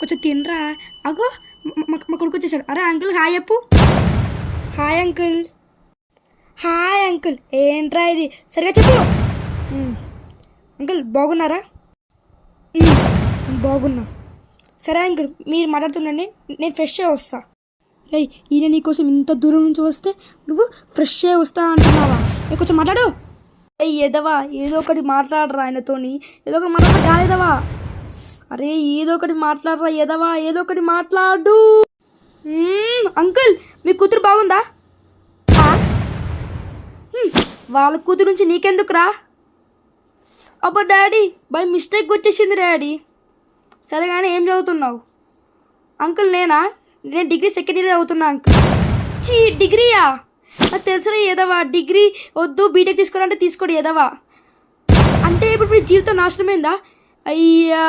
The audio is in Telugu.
కొంచెం తినరా. అగో మా కొడుకు వచ్చేసాడు. అరే అంకుల్ హాయ్ చెప్పు. Hi uncle. Hi uncle. ఏంట్రా ఇది, సరిగా చెప్పు. అంకుల్ బాగున్నారా? బాగున్నా. సరే అంకుల్ మీరు మాట్లాడుతుండండి, నేను ఫ్రెష్గా వస్తా. రే ఈయన నీకోసం ఇంత దూరం నుంచి వస్తే నువ్వు ఫ్రెష్గా వస్తా అంటున్నావా? నేను కొంచెం మాట్లాడు. ఎదవా ఏదో ఒకటి మాట్లాడరా ఆయనతోని, ఏదో ఒకటి మాట్లాడరా కాలేదవా. అరే ఏదో ఒకటి మాట్లాడరా ఎదవా, ఏదో ఒకటి మాట్లాడు. అంకుల్ మీ కూతురు బాగుందా? వాళ్ళ కూతురు నుంచి నీకెందుకురా? అబ్బా డాడీ బై మిస్టేక్ వచ్చేసింది డాడీ. సరే కానీ ఏం చదువుతున్నావు? అంకుల్ నేను డిగ్రీ సెకండ్ ఇయర్ చదువుతున్నా అంకుల్. డిగ్రీయా? నాకు తెలుసురా ఏదవా, డిగ్రీ వద్దు బీటెక్ తీసుకోవాలంటే తీసుకోడు ఏదవా. అంటే ఇప్పుడు జీవితం నాశనమైందా? అయ్యా